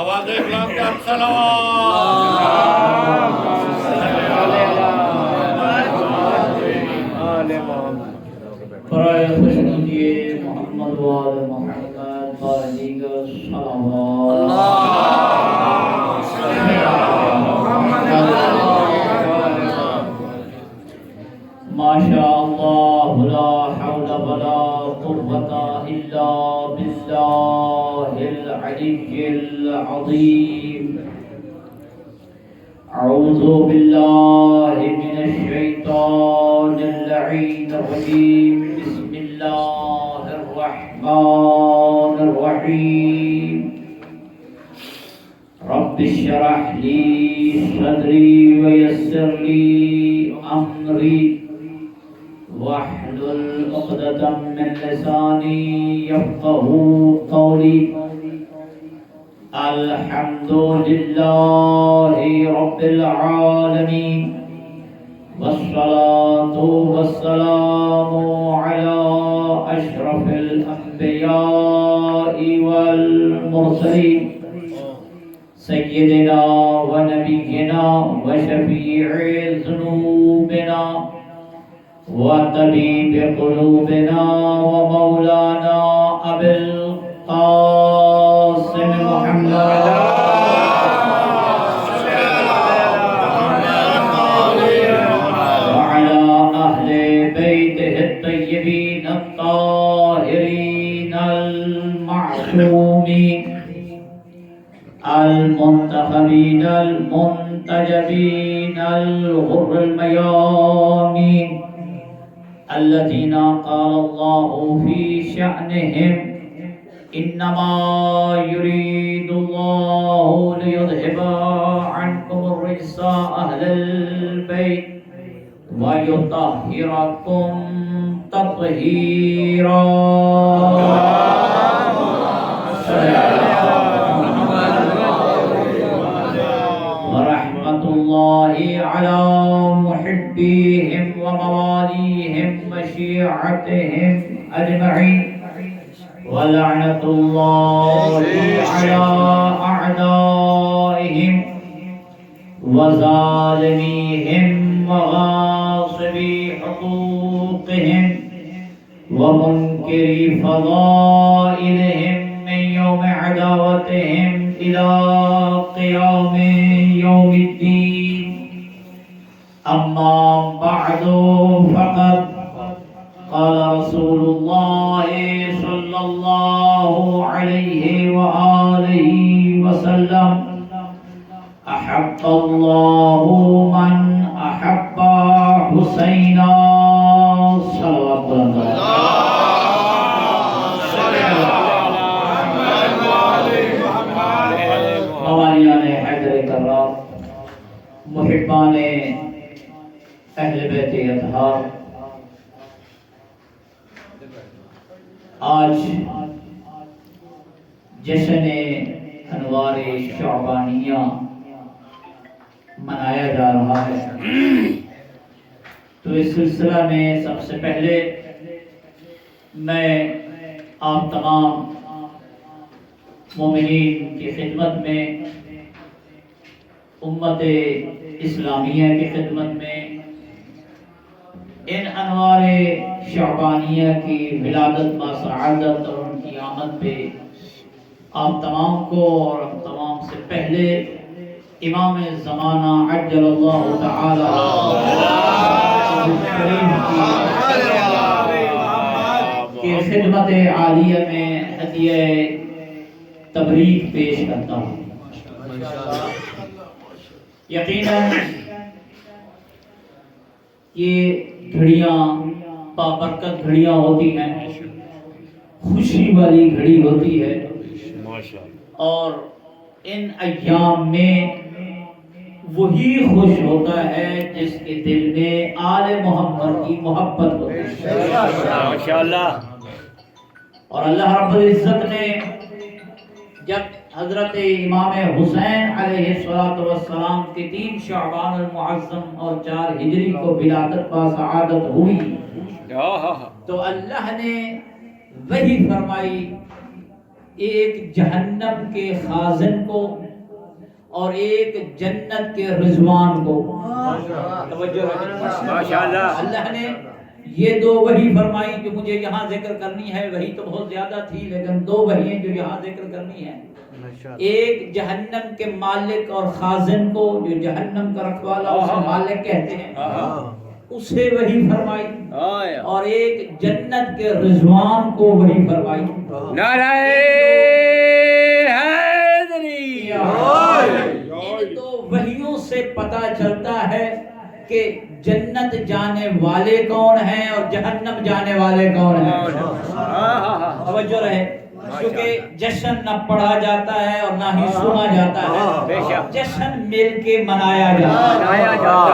آواز اکرام کا سلام برائے خوشنودی محمد وآل محمد بارجیگر ما شاء اللہ لا حول ولا قوة الا باللہ العلی العظیم اعوذ باللہ من الشیطان اللعین الرجیم بسم اللہ الرحمن الرحیم رب اشرح لي صدري ويسر لي امری واحلل عقدة من لساني يفقهوا قولي الحمد لله رب العالمين والصلاة والسلام على أشرف الأنبياء والمرسلين سيدنا ونبينا وشفيع ذنوبنا وطبيب قلوبنا ومولانا أبي القاسم محمد وعلى أهل بيته الطيبين الطاهرين المعصومين المنتخبين المنتجبين الغر الميامين الذين قال الله في شأنهم إنما يريد الله ليذهب عنكم الرجس أهل البيت ويطهركم تطهيرا ورحمة الله على محبيهم ومواليهم وشيعتهم أجمعين ولعنة الله على أعدائهم وظالميهم وغاصبي حقوقهم ومنكري فضائلهم من يوم عداوتهم إلى قيام يوم الدين أما بعد فقد قال رسول الله صلى الله عليه وآله وسلم أحب الله من أحب حسينا صلوات الله موالیان حیدر کرام محبان اہل بیت اطہار آج جشن انوار شعبانیہ منایا جا رہا ہے، تو اس سلسلہ میں سب سے پہلے میں آپ تمام مومنین کی خدمت میں، امت اسلامیہ کی خدمت میں ان انوار شعبانیہ کی ولادت با سعادت اور ان کی آمد پہ آپ تمام کو اور ہم تمام سے پہلے امام زمانہ عجل اللہ تعالی کی خدمت عالیہ میں ہدیہ تبریک پیش کرتا ہوں۔ یقیناً یہ گھڑیاں بابرکت گھڑیاں ہوتی ہیں، خوشی والی گھڑی ہوتی ہے، اور ان ایام میں وہی خوش ہوتا ہے جس کے دل میں آل محمد کی محبت ہوتی ہے۔ ماشاءاللہ۔ اور اللہ رب العزت نے جب حضرت امام حسین علیہ السلام کے 3 شعبان المعظم اور 4 ہجری کو ولادت با سعادت ہوئی تو اللہ نے وحی فرمائی ایک جہنم کے خازن کو اور ایک جنت کے رضوان کو. توجہ رکھیں ماشاءاللہ. اللہ نے یہ دو وحی فرمائی جو مجھے یہاں ذکر کرنی ہے. وحی تو بہت زیادہ تھی لیکن دو وحییں جو یہاں ذکر کرنی ہے. ایک جہنم کے مالک اور خازن کو جو جہنم کا رکھوالا اسے مالک کہتے ہیں اسے وحی فرمائی, اور ایک جنت کے رضوان کو وحی فرمائی. نعرہ حیدری. ان دو وحیوں سے پتہ چلتا ہے کہ جنت جانے والے کون ہیں اور جہنم جانے والے کون ہیں. توجہ رہے, کیونکہ جشن نہ پڑھا جاتا ہے اور نہ ہی سنا جاتا ہے, جشن مل کے منایا جاتا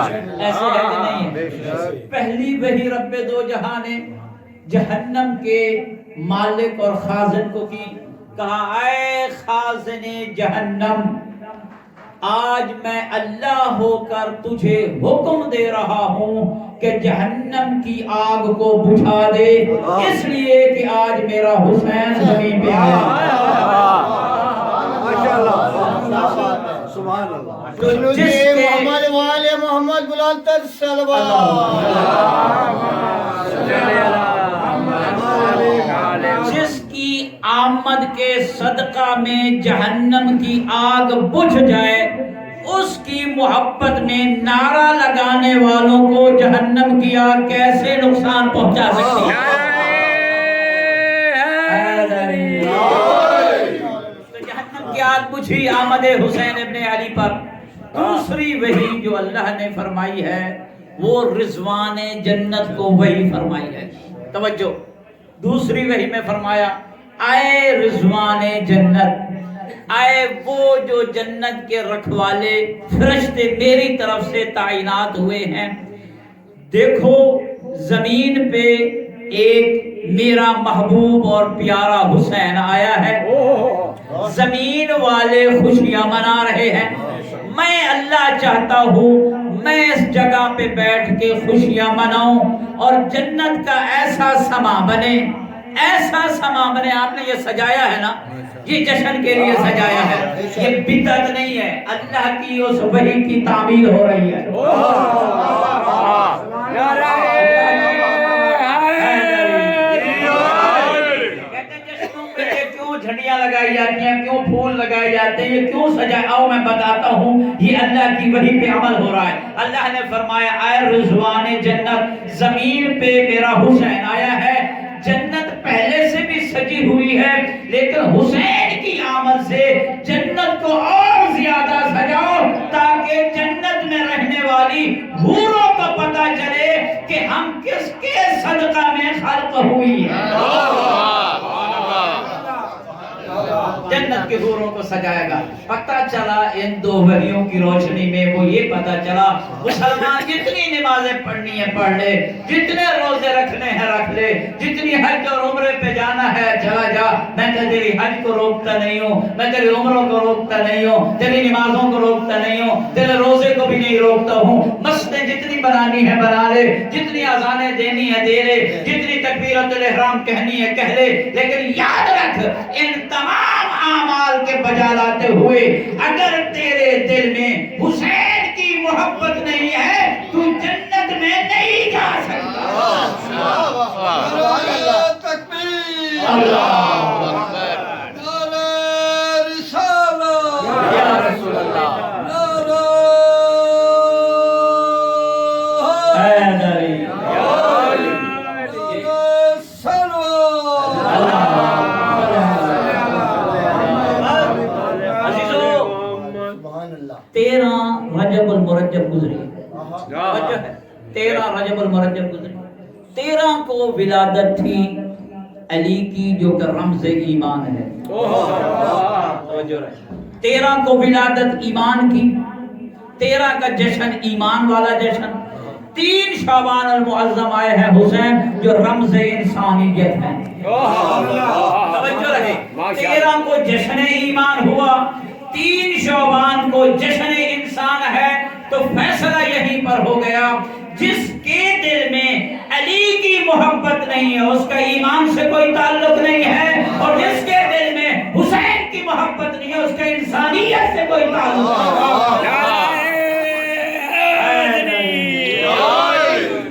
ہے. ایسے ہے کہ نہیں ہے؟ پہلی وحی رب دو جہاں نے جہنم کے مالک اور خازن کو کی, کہا اے خازن جہنم, آج میں اللہ ہو کر تجھے حکم دے رہا ہوں کہ جہنم کی آگ کو بجھا دے, اس لیے کہ آج میرا حسین زمین پہ آیا. سبحان اللہ. تو جس کے محمد والے محمد بلال تر جس کی آمد کے صدقہ میں جہنم کی آگ بجھ جائے, اس کی محبت میں نعرہ لگانے والوں کو جہنم کی آگ کیسے نقصان پہنچا سکتی ہے؟ تو جہنم کی آگ بجھی آمد حسین ابن علی پر. دوسری وحی جو اللہ نے فرمائی ہے وہ رضوان جنت کو وحی فرمائی ہے. توجہ, دوسری وحی میں فرمایا اے رضوان جنت, اے وہ جو جنت کے رکھوالے فرشتے میری طرف سے تعینات ہوئے ہیں, دیکھو زمین پہ ایک میرا محبوب اور پیارا حسین آیا ہے, زمین والے خوشیاں منا رہے ہیں. میں اللہ چاہتا ہوں میں اس جگہ پہ بیٹھ کے خوشیاں مناؤں اور جنت کا ایسا سما بنے, ایسا سما بنے. آپ نے یہ سجایا ہے نا, یہ جشن کے لیے سجایا ہے, یہ بدعت نہیں ہے, اللہ کی اس وحی کی تعمیل ہو رہی ہے. جھنڈیاں لگائی جاتی ہیں, کیوں پھول لگائے جاتے ہیں, یہ کیوں سجائے؟ آؤ میں بتاتا ہوں, یہ اللہ کی وحی پہ عمل ہو رہا ہے. اللہ نے فرمایا اے رضوان جنت, زمین پہ میرا حسین آیا ہے. جنت پہلے سے بھی سجی ہوئی ہے لیکن حسین کی آمد سے جنت کو اور زیادہ سجاؤ تاکہ جنت میں رہنے والی حوروں کو پتہ چلے کہ ہم کس کے صدقہ میں خلق ہوئی ہے. جنت کے حوروں کو سجائے گا. پتہ چلا ان دو وحیوں کی روشنی میں, وہ یہ پتہ چلا مسلمان جتنی نمازیں پڑھنی ہے پڑھ لے, جتنے روزے رکھنے ہیں رکھ لے, جتنی حج اور عمرے پہ جانا ہے چلا جا. میں تیری حج کو روکتا نہیں ہوں, میں تیری عمروں کو روکتا نہیں ہوں, تیری نمازوں کو روکتا نہیں ہوں, تیرے روزے کو بھی نہیں روکتا ہوں. مسجدیں جتنی بنانی ہے بنا لے, جتنی اذانیں دینی ہے دے لے, جتنی تکبیرۃ الاحرام کہنی ہے کہہ لے, لیکن یاد رکھ ان تمام اعمال کے بجا لاتے ہوئے اگر تیرے دل میں حسین کی محبت نہیں ہے تو جنت میں نہیں جا سکتا. تکبیر. اللہ اکبر. نعرہ رسالت. یا رسول اللہ. نعرہ حیدری. رجب المرجب گزری, 13 رجب المرجب گزری. 13 کو ولادت تھی علی کی جو کہ رمز ایمان ہے. 13 کو ولادت ایمان کی, 13 کا جشن ایمان والا جشن. 3 شعبان المعظم آئے ہیں حسین جو رمز انسانیت ہے. توجہ رہے, 13 کو جشن ایمان ہوا, 3 شعبان کو جشن انسان ہے. تو فیصلہ یہیں پر ہو گیا, جس کے دل میں علی کی محبت نہیں ہے اس کا ایمان سے کوئی تعلق نہیں ہے, اور جس کے دل میں تعلق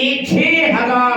6000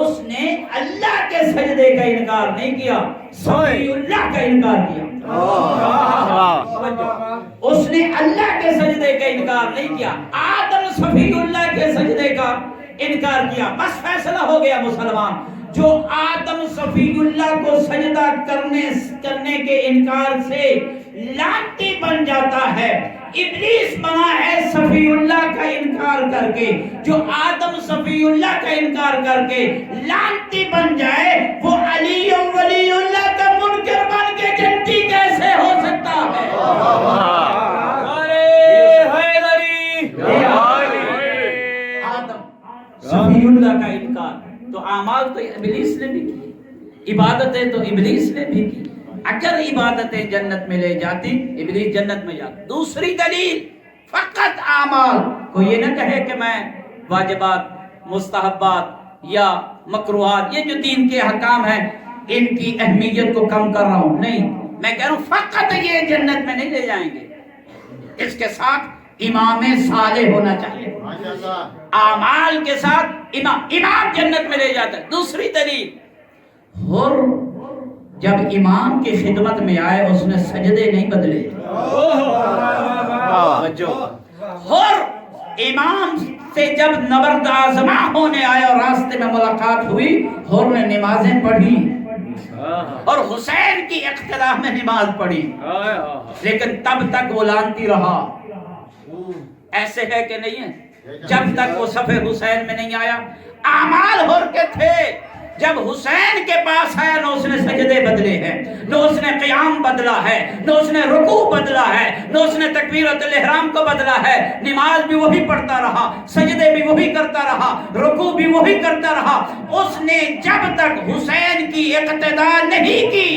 اس نے اللہ کے سجدے کا انکار نہیں کیا، صفی اللہ کا انکار کیا۔ اس نے اللہ کے سجدے کا انکار نہیں کیا، آدم صفی اللہ کے سجدے کا انکار کیا۔ بس فیصلہ ہو گیا مسلمان، جو آدم صفی اللہ کو سجدہ کرنے کے انکار سے لعنتی بن جاتا ہے، ابلیس بنا ہے صفی اللہ کا انکار کر کے، جو آدم صفی اللہ کا انکار کر کے لعنتی بن جائے، وہ علی ولی اللہ کا منکر بن کے جنتی کیسے ہو سکتا ہے؟ آدم صفی اللہ کا انکار، تو اعمال تو ابلیس نے بھی کی، عبادتیں تو ابلیس نے بھی کی۔ اگر عبادتیں جنت میں لے جاتی، ابلیس جنت میں جاتا۔ دوسری دلیل، فقط اعمال، کوئی یہ نہ کہے کہ میں واجبات، مستحبات یا مکروہات، یہ جو دین کے احکام ہیں ان کی اہمیت کو کم کر رہا ہوں، نہیں، میں کہہ رہا ہوں فقط یہ جنت میں نہیں لے جائیں گے، اس کے ساتھ امام صالح ہونا چاہیے، اعمال کے ساتھ امام جنت میں لے جاتا ہے۔ دوسری دلیل، اور جب امام کی خدمت میں آئے اس نے سجدے نہیں بدلے، اور امام سے جب نبرد آزما ہونے آئے اور راستے میں ملاقات ہوئی، اور نے نمازیں پڑھی اور حسین کی اقتداء میں نماز پڑھی، لیکن تب تک وہ لانتی رہا۔ ایسے ہے کہ نہیں ہے؟ جب تک وہ صف حسین میں نہیں آیا، اعمال ہور کے تھے، جب حسین کے پاس آیا نہ اس نے سجدے بدلے ہیں، نہ اس نے قیام بدلا ہے، نہ اس نے رکوع بدلا ہے، نہ اس نے تکبیرۃ الاحرام کو بدلا ہے، نماز بھی وہی پڑھتا رہا، سجدے بھی وہی کرتا رہا، رکوع بھی وہی کرتا رہا۔ اس نے جب تک حسین کی اقتداء نہیں کی،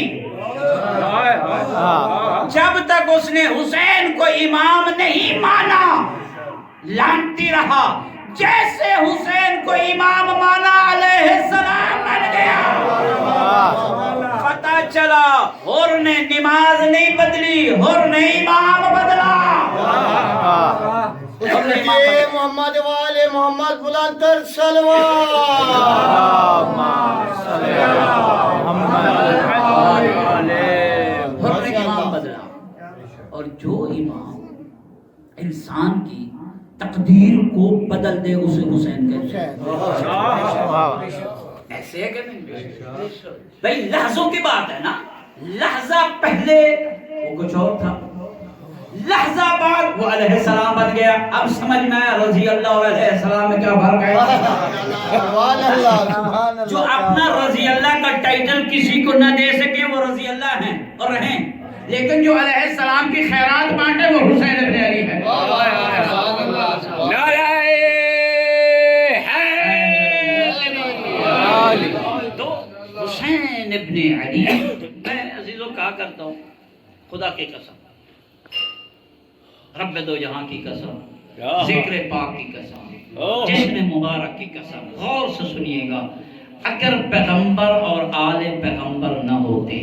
جب تک اس نے حسین کو امام نہیں مانا، لانتی رہا۔ جیسے حسین کو امام مانا علیہ السلام بن گیا، پتہ چلا حر نے نماز نہیں بدلی، حر نے امام بدلا۔ محمد والے محمد بلند تر صلوات۔ حر نے امام بدلا، اور جو امام انسان کی تقدیر کو بدل دے اسے حسین کہتے ہیں۔ ایسے ہے کہ نہیں؟ بھئی لحظوں کی بات ہے نا، لحظہ پہلے وہ کچھ اور تھا، لحظہ بعد وہ علیہ السلام بن گیا۔ اب سمجھ میں آیا رضی اللہ اور علیہ السلام میں کیا فرق ہے؟ جو اپنا رضی اللہ کا ٹائٹل کسی کو نہ دے سکے وہ رضی اللہ ہیں اور رہیں، لیکن جو علیہ السلام کی خیرات بانٹے وہ حسین ابن علی ہے۔ تو حسین ابن علی، میں عزیزوں کہا کرتا ہوں خدا کی قسم، رب دو جہاں کی قسم، ذکر پاک کی قسم، جسم مبارک کی قسم، غور سے سنیے گا، اگر پیغمبر اور آل پیغمبر نہ ہوتے،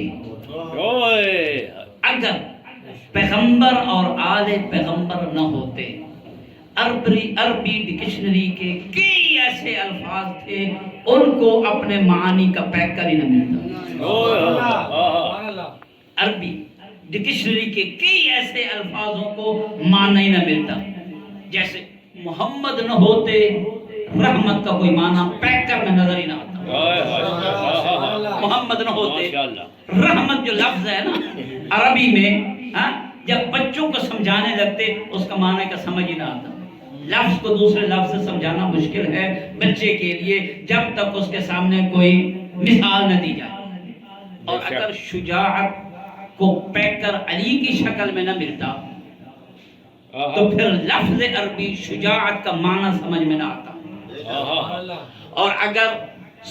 اگر پیغمبر اور آل پیغمبر نہ ہوتے، عربی ڈکشنری کے کئی ایسے الفاظ تھے ان کو اپنے معانی کا پیکر ہی نہ ملتا۔ عربی ڈکشنری کے کئی ایسے الفاظوں کو معنی نہ ملتا، جیسے محمد نہ ہوتے رحمت کا کوئی معنی پیکر میں نظر ہی نہ آتا۔ محمد نہ ہوتے رحمت جو لفظ ہے نا عربی میں، جب بچوں کو سمجھانے لگتے اس کا معنی کا سمجھ ہی نہ آتا۔ لفظ کو دوسرے لفظ سے سمجھانا مشکل ہے بچے کے لیے جب تک اس کے سامنے کوئی مثال نہ دی جائے، اور اگر شجاعت کو پیکر علی کی شکل میں نہ ملتا تو پھر لفظ عربی شجاعت کا معنی سمجھ میں نہ آتا، اور اگر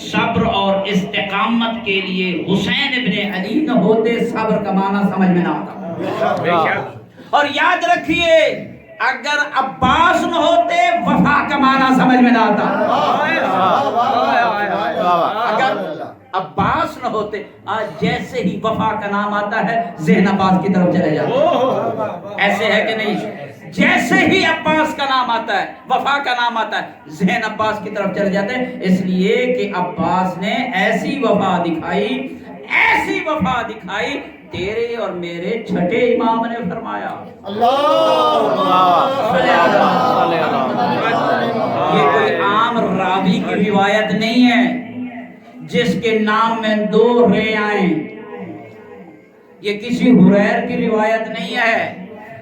صبر اور استقامت کے لیے حسین ابن علی نہ ہوتے صبر کا معنی سمجھ میں نہ آتا۔ اور یاد رکھیے اگر عباس نہ ہوتے وفا کا معنی سمجھ میں نہ آتا۔ اگر عباس نہ ہوتے، آج جیسے ہی وفا کا نام آتا ہے ذہن عباس کی طرف چلے جاتے ہیں، ایسے ہے کہ نہیں؟ جیسے ہی عباس کا نام آتا ہے، وفا کا نام آتا ہے، ذہن عباس کی طرف چلے جاتے ہیں، اس لیے کہ عباس نے ایسی وفا دکھائی تیرے اور میرے چھٹے امام نے فرمایا یہ کوئی عام راوی کی روایت نہیں ہے جس کے نام میں 2 رے آئیں، یہ کسی حریر کی روایت نہیں ہے،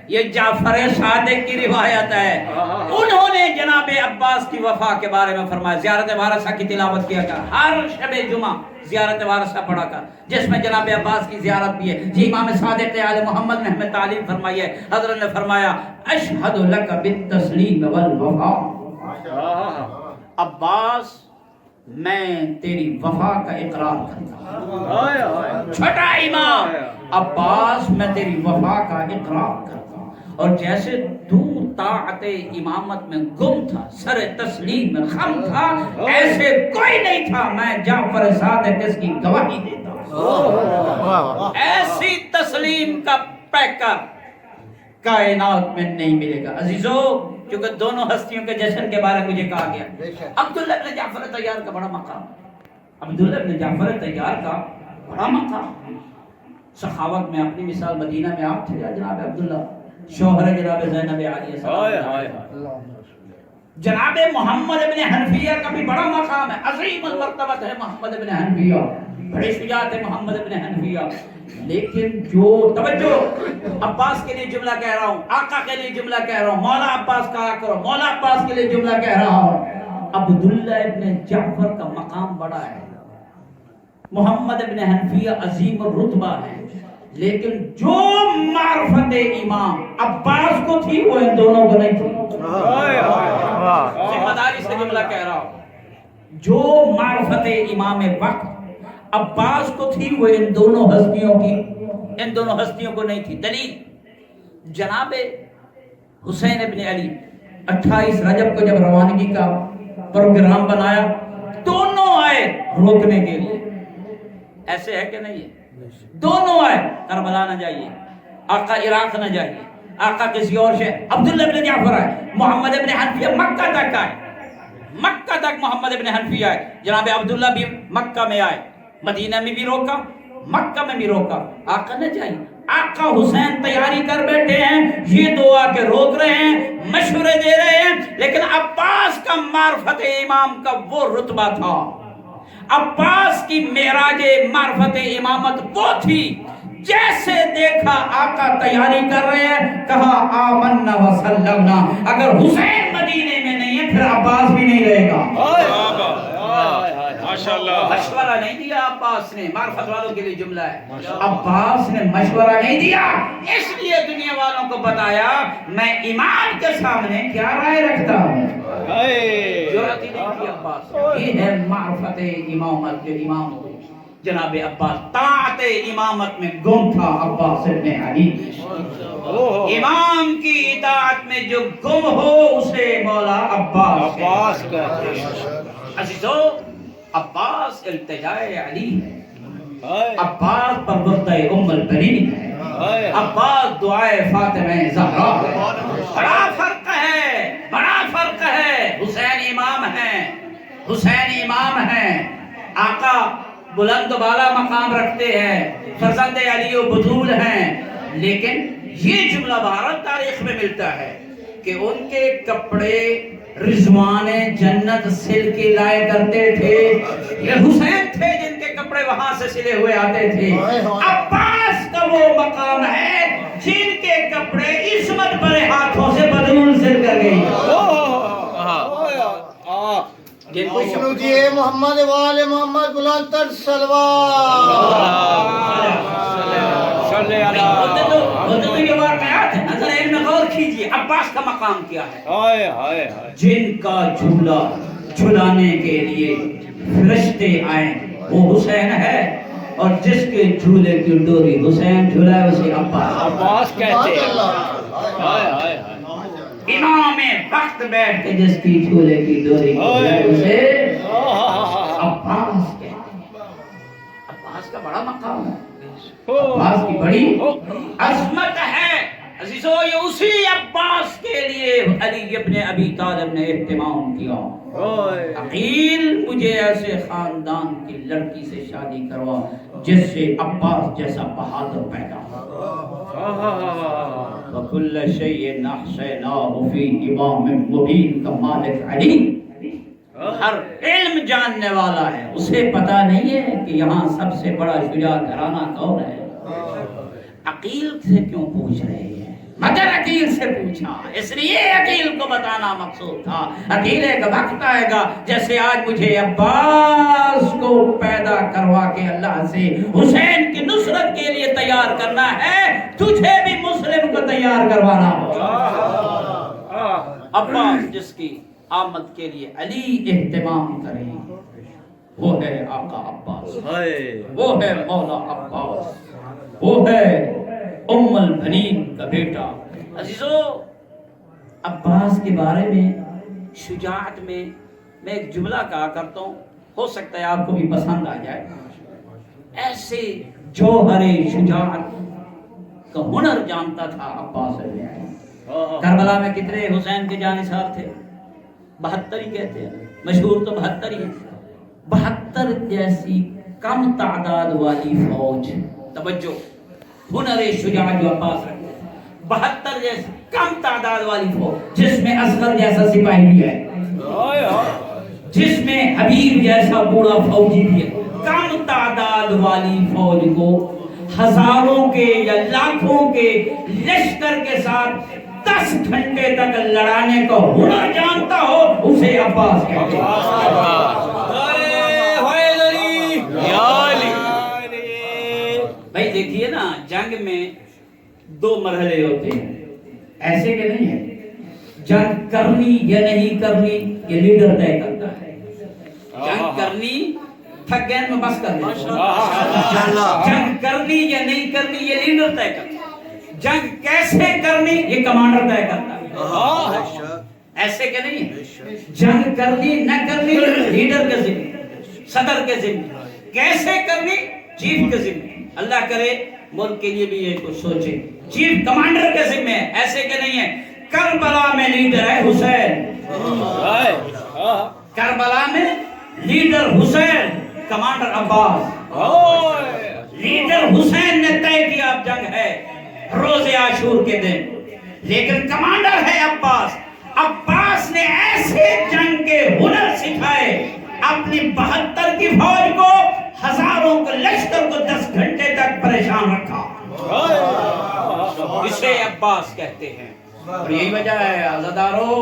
یہ جعفر صادق کی روایت ہے۔ انہوں نے جناب عباس کی وفا کے بارے میں فرمایا، زیارت وارثہ کی تلاوت کیا کر، ہر شب جمعہ زیارت وارثہ پڑھا کر، جس میں جناب عباس کی زیارت بھی ہے۔ جی امام صادق آل محمد نے ہمیں تعلیم فرمائی ہے، حضرت نے فرمایا اشہد لک بالتسلیم والوفا، عباس میں تیری وفا کا اقرار کرتا ہوں، چھٹا امام عباس میں تیری وفا کا اقرار کرتا ہوں، اور جیسے تو طاعت امامت میں گم تھا، سر تسلیم میں خم تھا، ایسے کوئی نہیں تھا، میں جعفر صادق اس کی گواہی دیتا ہوں۔ ایسی تسلیم کا پیکر کائنات میں نہیں ملے گا عزیزو، کیونکہ دونوں ہستیوں کے جشن کے بارے میں مجھے کہا گیا عبداللہ ابن جعفر طیار کا بڑا مقام، عبداللہ ابن جعفر طیار کا بڑا مقام، سخاوت میں اپنی مثال مدینہ میں آپ تھے جناب عبداللہ، شوہر جناب زینب عالیہ، جناب محمد ابن حنفیہ کا بھی بڑا مقام ہے، عظیم المرتبت ہے محمد ابن حنفیہ، بڑے شجاعت ہے محمد ابن حنفیہ، لیکن جو توجہ، عباس کے لیے جملہ کہہ رہا ہوں، آقا کے لیے جملہ کہہ رہا ہوں، مولا عباس کہا کرو، مولا عباس کے لیے جملہ کہہ رہا ہوں، عبداللہ ابن جعفر کا مقام بڑا ہے، محمد ابن حنفیہ عظیم الرتبہ ہے، لیکن جو معرفت امام عباس کو تھی وہ ان دونوں کو نہیں تھی، ذمہ داری سے جملہ کہہ رہا ہوں، جو معرفت امام وقت عباس کو تھی وہ ان دونوں ہستیوں کو نہیں تھی۔ دلیل جناب حسین ابن علی 28 رجب کو جب روانگی کا پروگرام بنایا، دونوں آئے روکنے کے لیے، ایسے ہے کہ نہیں ہے، دونوں آئے، کربلا نہ جائیے، آقا عراق نہ جائیے، آقا کسی اور شہر، عبداللہ ابن جعفر آئے، محمد ابن حنفیہ مکہ تک آئے، مکہ تک محمد ابن حنفیہ آئے، جناب عبداللہ بھی مکہ میں آئے، مدینہ میں بھی روکا، مکہ میں بھی روکا، آقا نہ جائیے، آقا حسین تیاری کر بیٹھے ہیں، یہ دو آ کے روک رہے ہیں، مشورے دے رہے ہیں، لیکن عباس کا معرفت امام کا وہ رتبہ تھا، عباس کی معراج معرفت امامت وہ تھی، جیسے دیکھا آقا تیاری کر رہے ہیں، کہا آمنا وسلمنا، اگر حسین مدینے میں نہیں ہے پھر عباس بھی نہیں رہے گا۔ مشورہ نہیں دیا عباس نے، معرفت والوں کے لیے جملہ ہے، عباس نے مشورہ نہیں دیا، اس لیے دنیا والوں کو بتایا میں امام کے سامنے کیا رائے رکھتا ہوں، جرأت ہی نہیں کی عباس، یہ ہے معرفت امامت کے امام کو، جناب عباس طاعت امامت میں گم تھا عباس ابن علی، امام کی اطاعت میں جو گم ہو اسے مولا عباس کہتے ہیں۔ عزیزو، عباس التجائے علی ہے، عباس پروردہ ام البنین ہے، عباس دعائے فاطمہ زہرا ہے، بڑا فرق ہے، بڑا فرق ہے، حسین امام ہیں، حسین امام ہیں، آقا بلند و بالا مقام رکھتے ہیں، فرزند علی و بطول ہیں، لیکن یہ جملہ بھارت تاریخ میں ملتا ہے کہ ان کے کپڑے رضوان جنت سل کے لائے کرتے تھے، یہ حسین تھے جن کے کپڑے وہاں سے سلے ہوئے آتے تھے، عباس کا وہ مقام ہے جن کے کپڑے عصمت بڑے ہاتھوں سے بدلون سل کر گئی، سنوجیے محمد وال محمد بلند تر سلوات، یہ واقعات ہیں، نظر علم میں غور کیجئے، عباس کا مقام کیا ہے، جن کا جھولا جھلانے کے لیے فرشتے آئیں وہ حسین ہے، اور جس کے جھولے کی ڈوری حسین جھلائے اسے عباس کہتے ہیں، امام وقت بیٹھ کے جس کی جھولے کی ڈوری جھلائے اسے عباس کہتے ہیں۔ عباس کا بڑا مقام ہے، عباس کی بڑی عظمت ہے، عزیزو یہ اسی عباس کے لیے علی ابن ابی طالب نے اہتمام کیا. عقیل مجھے ایسے خاندان کی لڑکی سے شادی کروا جس سے عباس جیسا بہادر پیدا ہو. وَكُلَّ شَيْءٍ أَحْصَيْنَاهُ فِي إِمَامٍ مُبِينٍ کا مالک علی ہر علم جاننے والا ہے. اسے پتا نہیں ہے کہ یہاں سب سے بڑا شجاع گھرانہ کون ہے. عقیل سے کیوں پوچھ رہے ہیں؟ مگر عقیل سے پوچھا اس لیے عقیل کو بتانا مقصود تھا. عقیل ایک وقت آئے گا جیسے آج مجھے عباس کو پیدا کروا کے اللہ سے حسین کی نصرت کے لیے تیار کرنا ہے، تجھے بھی مسلم کو تیار کروانا ہوگا. عباس جس کی آمد کے لیے علی اہتمام کریں وہ ہے آقا عباس، وہ ہے مولا عباس، وہ ہے ام البنین کا بیٹا. عزیزو عباس کے بارے میں شجاعت میں ایک جملہ کہا کرتا ہوں، ہو سکتا ہے آپ کو بھی پسند آ جائے. ایسے جوہر شجاعت کا ہنر جانتا تھا عباس. کربلا میں کتنے حسین کے جانثار تھے؟ 72 ہی کہتے ہیں، مشہور تو 72 ہی ہے. 72 جیسی کم تعداد والی فوج، توجہ، ہنر شجاعت جو عباس رکھتے ہیں. 72 جیسی کم تعداد والی فوج جس میں اصغر جیسا سپاہی بھی ہے، جس میں حبیب جیسا بوڑھا فوجی بھی ہے. کم تعداد والی فوج کو ہزاروں کے یا لاکھوں کے لشکر کے ساتھ 10 گھنٹے تک لڑانے کا ہنر جانتا ہو اسے عباس کہتے ہیں. بھائی دیکھیے نا، جنگ میں 2 مرحلے ہوتے ہیں، ایسے کہ نہیں ہے. جنگ کرنی یا نہیں کرنی یہ لیڈر طے کرتا ہے. جنگ کرنی تھک گئے میں بس کر دیں. جنگ کرنی یا نہیں کرنی یہ لیڈر طے کرتا ہے. جنگ کیسے کرنی یہ کمانڈر طے کرتا ہے. ایسے کہ نہیں ہے. جنگ کرنی نہ کرنی لیڈر کے ذمہ، صدر کے ذمہ. کیسے کرنی چیف کے ذمہ. اللہ کرے ملک کے لیے بھی یہ کچھ سوچے. چیف کمانڈر کے ذمہ ہے، ایسے کہ نہیں ہے. کربلا میں لیڈر ہے حسین، کربلا میں لیڈر حسین، کمانڈر عباس. لیڈر حسین نے طے کیا اب جنگ ہے روز عاشور کے دن، لیکن کمانڈر ہے عباس. عباس نے ایسے جنگ کے ہنر سکھائے، اپنی 72 کی فوج کو، ہزاروں کے لشکر کو 10 گھنٹے تک پریشان رکھا. اسے عباس کہتے ہیں. اور یہی وجہ ہے عزادارو،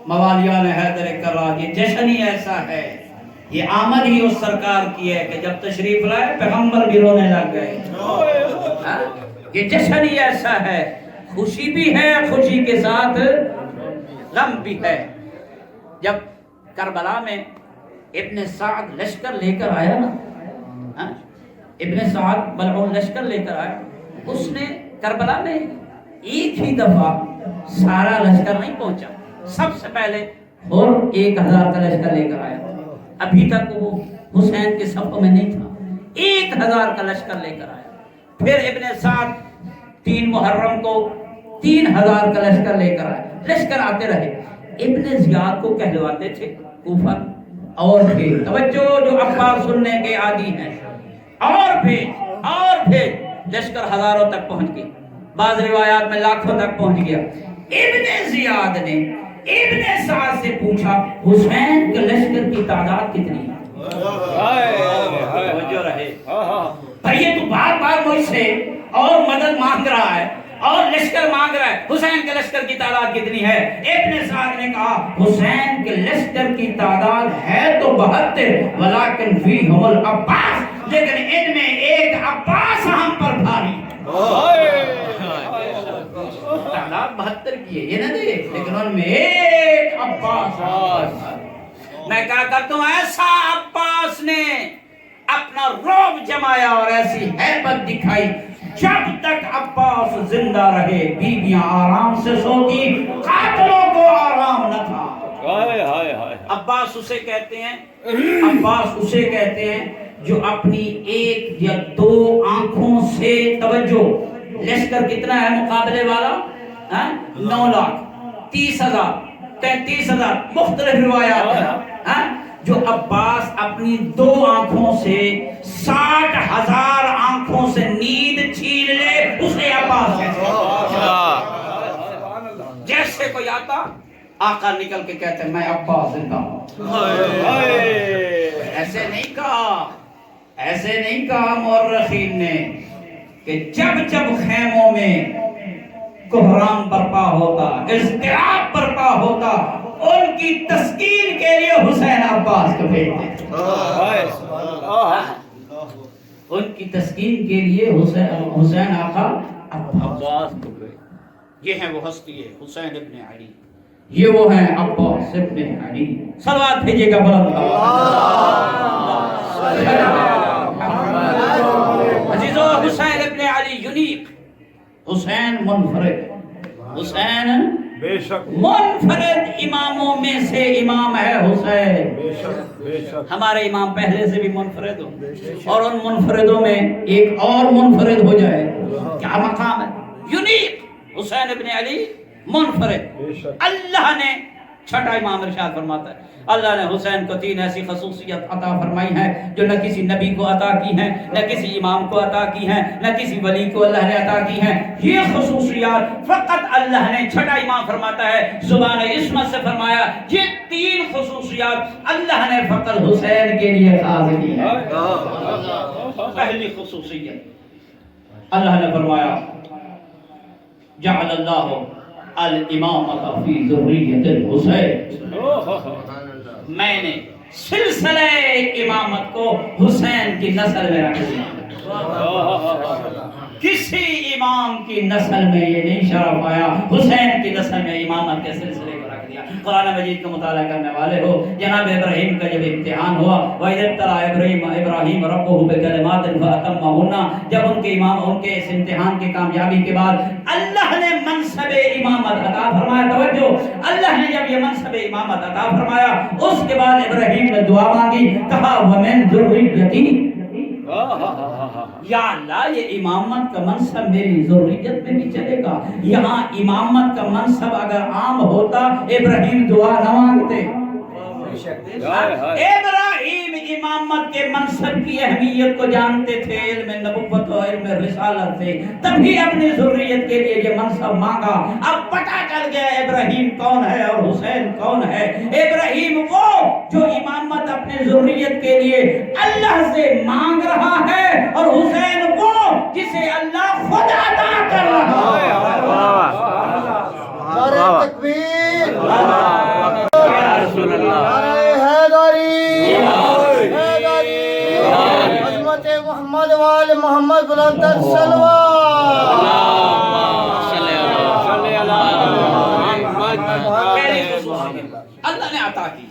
موالیان حیدر کرار، یہ جشن ہی ایسا ہے، یہ آمد ہی اس سرکار کی ہے کہ جب تشریف لائے پیغمبر بھی رونے لگ گئے. یہ جشن ہی ایسا ہے، خوشی بھی ہے، خوشی کے ساتھ غم بھی ہے. جب کربلا میں ابن سعد لشکر لے کر آیا نا، ابن سعد ملعون لشکر لے کر آیا، اس نے کربلا میں ایک ہی دفعہ سارا لشکر نہیں پہنچا. سب سے پہلے اور 1000 کا لشکر لے کر آیا. ابھی تک وہ حسین کے صف میں نہیں تھا. 1000 کا لشکر لے کر آیا. پھر ابن سعد 3 محرم کو 3000 کا لشکر لے کر آیا. لشکر آتے رہے. ابن زیاد کو کہلواتے تھے کوفہ، اور پھر توجہ جو اخبار سننے کے عادی ہیں، اور پھر لشکر ہزاروں تک پہنچ گیا، بعض روایات میں لاکھوں تک پہنچ گیا. ابن زیاد نے ابن سعد سے پوچھا حسین کے لشکر کی تعداد کتنی ہے؟ توجہ رہے بھائی، تو بار بار مجھ سے اور مدد مانگ رہا ہے اور لشکر مانگ رہا ہے، حسین کے لشکر کی تعداد کتنی ہے؟ ابن سعد نے کہا حسین کے لشکر کی تعداد ہے تو 72 ولیکن فیہم العباس، لیکن ان میں ایک عباس ہم پر بھاری ہے. تعداد 72 کی ہے یہ نہ دیکھ، لیکن ان میں ایک عباس. میں کہا کرتا ہوں ایسا عباس نے اپنا رعب جمایا اور ایسی ہیبت دکھائی، جب تک عباس زندہ رہے بیویاں آرام سے سوتی، قاتلوں کو آرام نہ تھا. عباس اسے کہتے ہیں جو اپنی 1 یا 2 آنکھوں سے، توجہ، لشکر کتنا ہے مقابلے والا؟ 9,30,000 33,000 مختلف روایات ہیں جو عباس اپنی 2 آنکھوں سے 60,000 آنکھوں سے نیند چھین لے اسے عباس کہتے ہیں. جیسے کوئی آتا آقا نکل کے کہتے ہیں میں عباس زندہ ہوں. ایسے نہیں کہا مورخین نے کہ جب خیموں میں کہرام برپا ہوتا اضطراب برپا ہوتا ان کی تسکین کے لیے حسین عباس کو بھیجتے تھے. ان کی تسکین کے لیے حسین آقا عباس کو بھیجتے. یہ ہیں وہ ہستی ہے حسین ابن علی, یہ وہ ہیں عباس ابن علی. صلوات بھیجیے گا بلند عزیزو. حسین ابن علی یونیک, حسین منفرد, حسین بے شک منفرد اماموں میں سے امام ہے حسین. ہمارے امام پہلے سے بھی منفرد ہوں اور ان منفردوں میں ایک اور منفرد ہو جائے کیا مقام ہے. یونیک حسین ابن علی منفرد. اللہ نے چھٹا امام ارشاد فرماتا ہے اللہ نے حسین کو 3 ایسی خصوصیت عطا فرمائی ہیں جو نہ کسی نبی کو عطا کی ہیں, نہ کسی امام کو عطا کی ہیں, نہ کسی ولی کو اللہ نے عطا کی ہیں. یہ خصوصیات فقط اللہ نے, چھٹا امام فرماتا ہے زبان عصمت سے فرمایا, یہ 3 خصوصیات اللہ نے فقط حسین کے لیے خاص کی ہیں. پہلی خصوصیت اللہ نے فرمایا جعل اللہ الامامۃ فی ذریۃ الحسین, میں نے سلسلہ امامت کو حسین کی نسل میں رکھ دیا. کسی امام کی نسل میں یہ نہیں شرف آیا, حسین کی نسل میں امامت کے سلسلے کو رکھ دیا. قرآن مجید کا مطالعہ کرنے والے ہو, جناب ابراہیم کا جب امتحان ہوا وَإِذِ ابْتَلَىٰ إِبْرَاهِيمَ رَبُّهُ بِكَلِمَاتٍ فَأَتَمَّهُنَّ, جب ان کے امام ان کے اس امتحان کی کامیابی کے بعد اللہ نے منصب امامت عطا فرمایا. توجہ, اللہ نے جب یہ منصب امامت عطا فرمایا اس کے بعد ابراہیم نے دعا مانگی, کہا وَمِن ذُرِّيَّتِي, یا اللہ یہ امامت کا منصب میری ذریت میں بھی چلے گا. یہاں امامت کا منصب اگر عام ہوتا ابراہیم دعا نہ مانگتے. ابراہیم امامت کے منصب کی اہمیت کو جانتے تھے, علم نبوت و علم رسالت سے, تبھی اپنی ذریت کے لیے یہ منصب مانگا. اب پتہ چل گیا ابراہیم کون ہے اور حسین کون ہے. ابراہیم وہ جو امامت اپنے ذریت کے لیے اللہ سے مانگ رہا ہے, اور حسین وہ جسے اللہ خود عطا کر رہا ہے. نعرہ تکبیر, نعرہ حیدری, عظمت محمد وآل محمد بلند تر صلوات. پہلی خصوصیت اللہ نے عطا کی ہے.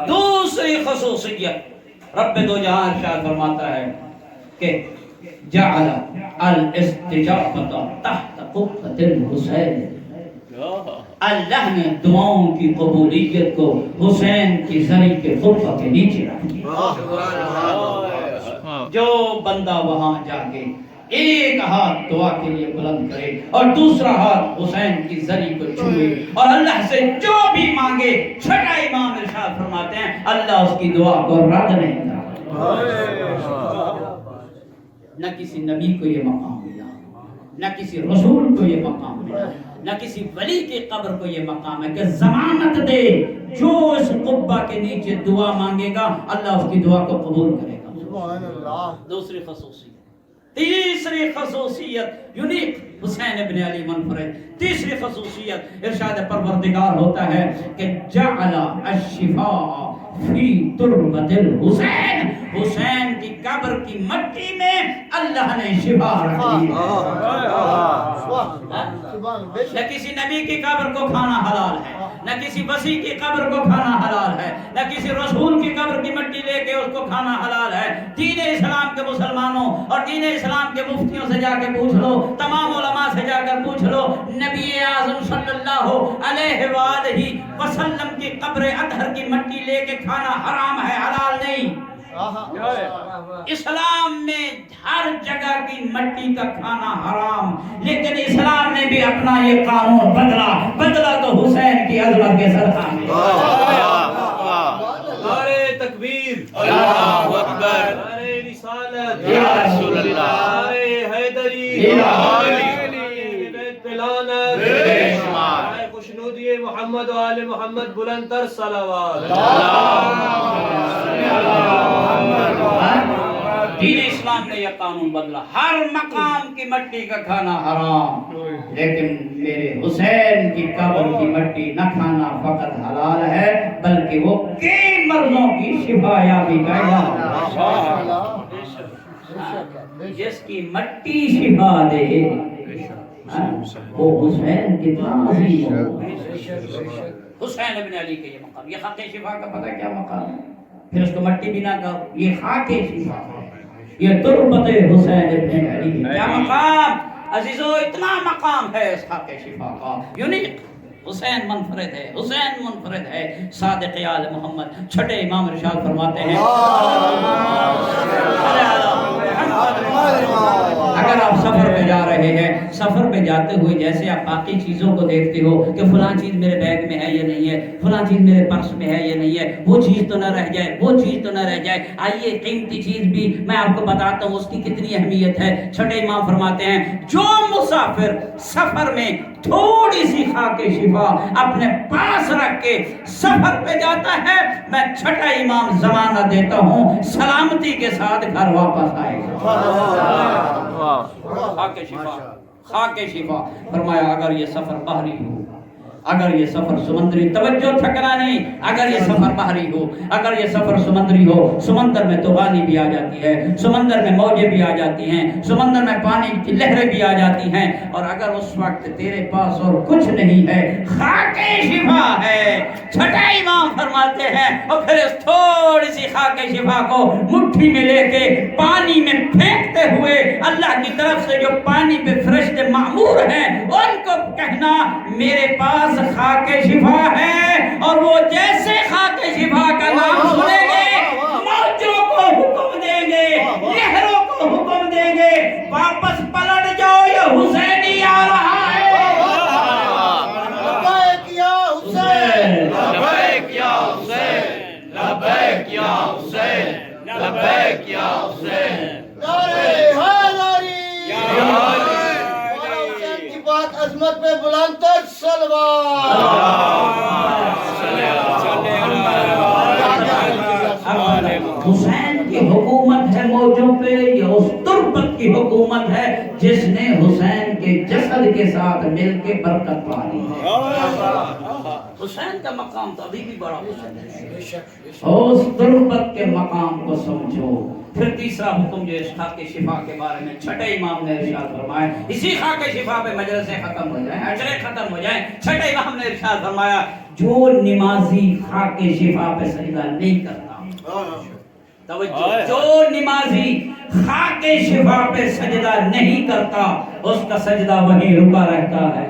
دوسری خصوصیت رب دو جہاں ارشاد فرماتا ہے کہ جعل الاستجابۃ تحت قبۃ الحسین, اللہ نے دعاؤں کی قبولیت کو حسین کی زری کے خطبہ کے نیچے رکھ دیا. جو بندہ وہاں جا کے ایک ہاتھ دعا کے لیے بلند کرے اور دوسرا ہاتھ حسین کی زری کو چھوئے اور اللہ سے جو بھی مانگے, چھٹا امام ارشاد فرماتے ہیں اللہ اس کی دعا کو رد نہیں کرتا. نہ کسی نبی کو یہ مقام ملا, نہ کسی رسول کو یہ مقام ملا, نہ کسی ولی کی قبر کو یہ مقام ہے کہ ضمانت دے جو اس قبہ کے نیچے دعا مانگے گا اللہ اس کی دعا کو قبول کرے گا. سبحان اللہ. دوسری خصوصیت. تیسری خصوصیت یونیک حسین ابن علی منفرد. تیسری خصوصیت ارشاد پروردگار ہوتا ہے کہ جعل الشفاء فی تربت الحسین, حسین کی قبر کی مٹی میں اللہ نے شفا رکھی. نہ کسی نبی کی قبر کو کھانا حلال ہے, نہ کسی وسیع کی قبر کو کھانا حلال ہے, نہ کسی رسول کی قبر کی مٹی لے کے اس کو کھانا حلال ہے. دین اسلام کے مسلمانوں اور دین اسلام کے مفتیوں سے جا کے پوچھ لو, تمام علماء سے جا کر پوچھ لو, نبی اعظم صلی اللہ علیہ وآلہ وسلم کی قبر اطہر کی مٹی لے کے کھانا حرام ہے, حلال نہیں. اسلام میں ہر جگہ کی مٹی کا کھانا حرام، لیکن اسلام نے بھی اپنا یہ قانون بدلا تو حسین کی عظمت کے صدقہ میں۔ نعرے تکبیر، اللہ اکبر، نعرے رسالت، یا رسول اللہ، نعرے حیدری، یا علی، نعرے بیت پلانت، بے شمار، نعرے خوشنودی محمد و آل محمد، بلند تر صلوات۔ دین اسلام نے یہ قانون بدلا، ہر مقام کی مٹی کا کھانا حرام، لیکن میرے حسین کی قبر کی مٹی نہ کھانا فقط حلال ہے، بلکہ وہ کئی مرضوں کی شفا یابی کا علاج ہے۔ جس کی مٹی شفا دے وہ حسین کتنا عظیم ہو۔ حسین ابن علی کے یہ مقام، یہ خاک شفا کا پتہ کیا مقام ہے؟ پھر اس کو مٹی بھی نہ کہو، یہ خاک شفا ہے، یہ تربت حسین ابن علی کیا مقام عزیزو، اتنا مقام ہے اس خاک شفا کا، یونیک۔ حسین منفرد ہے، حسین منفرد ہے، صادق آل محمد۔ چھٹے امام ارشاد فرماتے ہیں اگر آپ سفر پہ جا رہے ہیں، سفر پہ جاتے ہوئے جیسے آپ باقی چیزوں کو دیکھتے ہو کہ فلاں چیز میرے بیگ میں ہے یا نہیں ہے، فلاں چیز میرے پرس میں ہے یا نہیں ہے، وہ چیز تو نہ رہ جائے، وہ چیز تو نہ رہ جائے، آئیے قیمتی چیز بھی میں آپ کو بتاتا ہوں اس کی کتنی اہمیت ہے۔ چھٹے امام فرماتے ہیں جو مسافر سفر میں تھوڑی سی خاک شفا اپنے پاس رکھ کے سفر پہ جاتا ہے، میں چھٹا امام زمانہ دیتا ہوں سلامتی کے ساتھ گھر واپس آئے گا۔ خاک شفا، خاک شفا۔ فرمایا اگر یہ سفر بحری ہو، اگر یہ سفر سمندری، توجہ تھکنا نہیں، اگر یہ سفر بحری ہو، اگر یہ سفر سمندری ہو، سمندر میں طوفانی بھی آ جاتی ہے، سمندر میں موجیں بھی آ جاتی ہیں، سمندر میں پانی کی لہریں بھی آ جاتی ہیں، اور اگر اس وقت تیرے پاس اور کچھ نہیں ہے، خاک شفا ہے۔ چھٹا امام فرماتے ہیں اور پھر اس تھوڑی سی خاک شفا کو مٹھی میں لے کے پانی میں پھینکتے ہوئے اللہ کی طرف سے جو پانی پہ فرشتے مأمور ہیں ان کو کہنا میرے پاس خاک شفا ہے، اور وہ جیسے خاک شفا کا نام سنیں گے موجوں کو حکم دیں گے، لہروں کو حکم دیں گے واپس پلٹ جاؤ، یہ حسینی آ رہا ہے۔ لبیک یا حسین، لبیک یا حسین، لبیک یا حسین، لبیک یا حسین، نعرے حیدری، مولا حسین کی بات عظمت پہ بلند تر صلوات۔ حسین کی حکومت ہے موجوں پہ، یہ اس تربت کی حکومت ہے جس نے حسین کے جسد کے ساتھ مل کے برکت پائی ہے۔ حسین کا مقام تو ابھی بھی بڑا حسین ہے، اس تربت کے مقام کو سمجھو۔ پھر تیسرا حکم جو اس خاک شفا کے بارے میں چھٹے امام نے ارشاد فرمایا، اسی خاک شفا پہ مجلسیں ختم ہو جائیں، اجریں ختم ہو جائیں، چھٹے امام نے ارشاد فرمایا جو نمازی خاک شفا پہ سجدہ نہیں کرتا، توجہ، جو نمازی خاک شفا پہ سجدہ نہیں کرتا اس کا سجدہ وہیں رکا رہتا ہے،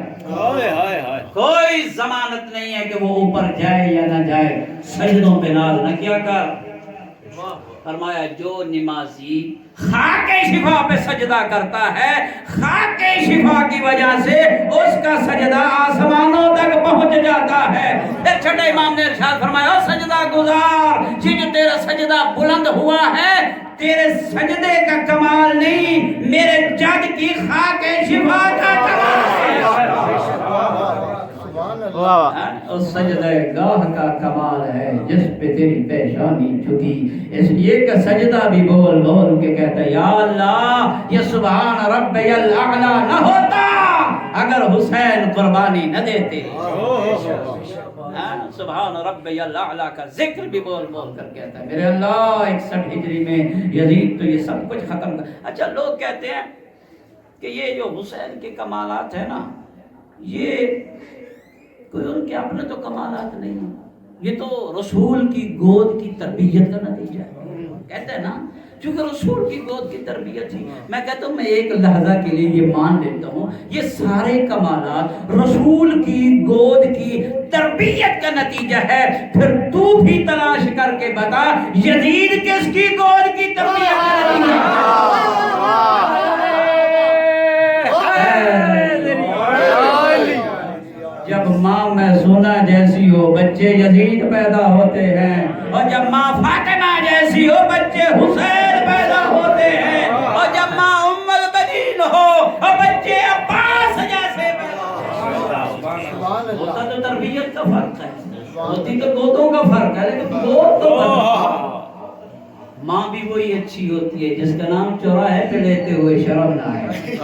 کوئی ضمانت نہیں ہے کہ وہ اوپر جائے یا نہ جائے۔ سجدوں پہ ناز نہ کیا کر، فرمایا جو نمازی خاک شفا پہ سجدہ کرتا ہے، خاک شفا کی وجہ سے اس کا سجدہ آسمانوں تک پہنچ جاتا ہے۔ پھر چھٹے امام نے ارشاد فرمایا سجدہ گزار، یہ جو تیرا سجدہ بلند ہوا ہے تیرے سجدے کا کمال نہیں، میرے جد کی خاک شفا کا کمال ہے۔ اس سجدہ گاہ کا کمال ہے جس پہ تیری پیشانی جھکی، اس لیے کہ سجدہ بھی بول بول کے کہتا ہے یا اللہ یہ سبحان ربی الاعلی نہ ہوتا اگر حسین قربانی نہ دیتے۔ سبحان ربی الاعلی کا ذکر بھی بول بول کر کہتا ہے میرے اللہ 61 ہجری میں یزید تو یہ سب کچھ ختم کر۔ اچھا لوگ کہتے ہیں کہ یہ جو حسین کے کمالات ہیں نا، یہ کوئی ان کے اپنے تو کمالات نہیں ہیں، یہ تو رسول کی گود کی تربیت کا نتیجہ ہے۔ کہتے ہیں نا چونکہ رسول کی گود کی تربیت تھی. میں کہتا ہوں میں ایک لحظہ کے لیے یہ مان لیتا ہوں یہ سارے کمالات رسول کی گود کی تربیت کا نتیجہ ہے. پھر تو بھی تلاش کر کے بتا یزید کس کی گود کی تربیت کا نتیجہ جب ماں میں سونا جیسی ہو بچے یزید پیدا ہوتے ہیں اور جب ماں فاطمہ جیسی ہو بچے حسین پیدا ہوتے ہیں اور جب ماں ام البنین ہو اور بچے عباس جیسے پیدا ہوتا تو تربیت کا فرق ہے ہوتی تو گودوں کا فرق ہے لیکن گود تو ماں بھی وہی اچھی ہوتی ہے جس کا نام چوراہے پہ لیتے ہوئے شرم نہ آئے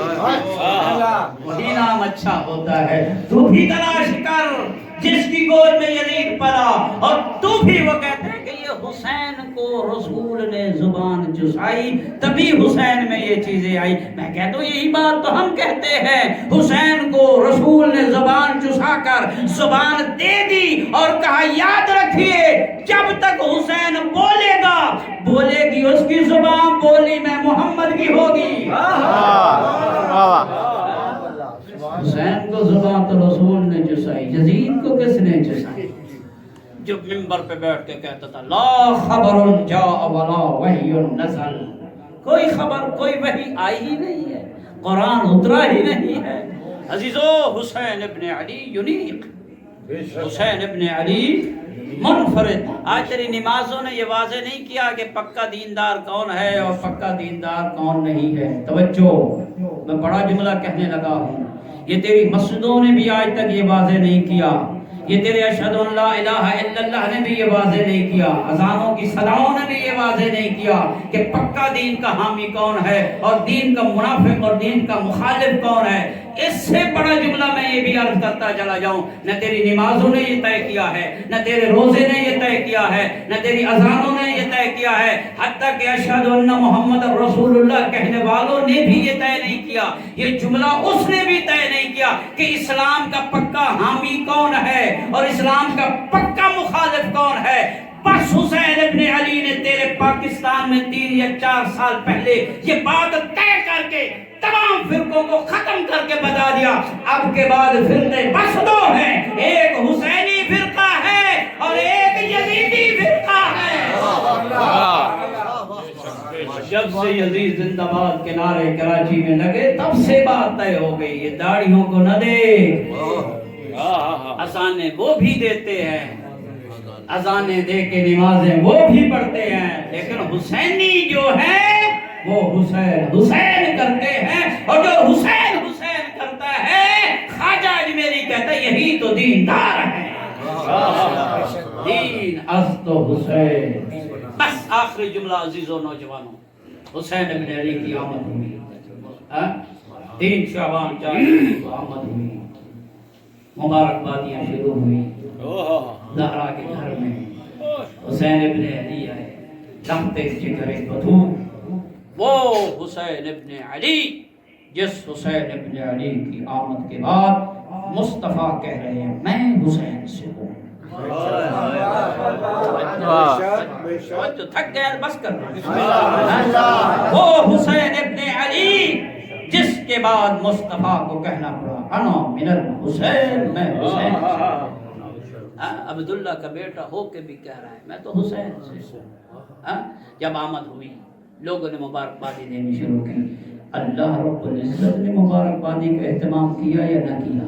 وہی نام اچھا ہوتا ہے. تو بھی تلاش کر جس کی گود میں یزید پلا اور تو بھی وہ کہتے ہیں کہ یہ حسین کو رسول نے زبان چسائی تبھی حسین میں یہ چیزیں آئی. میں کہتا ہوں یہی بات تو ہم کہتے ہیں حسین کو رسول نے زبان چسا کر زبان دے دی اور کہا یاد رکھیے جب تک حسین بولے گا بولے گی اس کی زبان بولی میں محمد کی ہوگی. حسین کو زبان تو رسول نے چسائی یزید کو کس نے چسائی جو منبر پہ بیٹھ کے کہتا تھا لا خبر جاء ولا وحی نزل کوئی خبر کوئی وحی آئی ہی نہیں ہے قرآن اترا ہی نہیں ہے. عزیزو حسین ابن علی یونیک حسین ابن علی منفرد. آج تیری نمازوں نے یہ واضح نہیں کیا کہ پکا دیندار کون ہے اور پکا دیندار کون نہیں ہے. توجہ میں بڑا جملہ کہنے لگا ہوں یہ تیری مسجدوں نے بھی آج تک یہ واضح نہیں کیا یہ تیرے اشہد ان لا الہ الا اللہ نے بھی یہ واضح نہیں کیا اذانوں کی صداؤں نے بھی یہ واضح نہیں کیا کہ پکا دین کا حامی کون ہے اور دین کا منافق اور دین کا مخالف کون ہے. اس سے بڑا جملہ میں یہ بھی عرض کرتا چلا جاؤں نہ تیری نمازوں نے یہ طے کیا ہے نہ تیرے روزے نے یہ طے کیا ہے نہ تیری اذانوں نے یہ طے کیا ہے حتیٰ کہ اشہد ان محمد رسول اللہ کہنے والوں نے بھی یہ طے نہیں کیا. یہ جملہ اس نے بھی طے نہیں کیا کہ اسلام کا پکا حامی کون ہے اور اسلام کا پکا مخالف کون ہے. بس حسین ابن علی نے تیرے پاکستان میں 3 یا 4 سال پہلے یہ بات طے کر کے تمام فرقوں کو ختم کر کے بتا دیا اب کے بعد فرقے بس 2 ہیں ایک حسینی فرقہ ہے اور ایک یزیدی فرقہ ہے. جب سے یزید زندہ باد کے نعرے کراچی میں لگے تب سے بات طے ہو گئی یہ داڑھیوں کو نہ دیکھ اذانیں وہ بھی دیتے ہیں اذانیں دے کے نمازیں وہ بھی پڑھتے ہیں لیکن حسینی جو ہے وہ حسین حسین کرتے ہیں اور جو حسین حسین کرتا ہے خواجہ اجمیری کہتا ہے یہی تو دیندار ہے. دین از تو حسین. بس آخری جملہ عزیزو نوجوانوں حسین ابن علی کی آمد ہوئی 3 شعبان 4 کی آمد ہوئی مبارکبادیاں شروع ہوئی زہرا کے گھر میں حسین ابن علی آئے لخت جگر بطول وہ حسین ابن علی جس حسین ابن علی کی آمد کے بعد مصطفیٰ کہہ رہے ہیں میں حسین سے ہوں. تو تھک گئے بس کر وہ حسین ابن علی جس کے بعد مصطفیٰ کو کہنا پڑا انا من الحسین میں حسین عبداللہ کا بیٹا ہو کے بھی کہہ رہا ہے میں تو حسین سے ہوں. جب آمد ہوئی لوگوں نے مبارکبادی دینی شروع کی. اللہ رب العزت نے مبارکبادی کا اہتمام کیا یا نہ کیا؟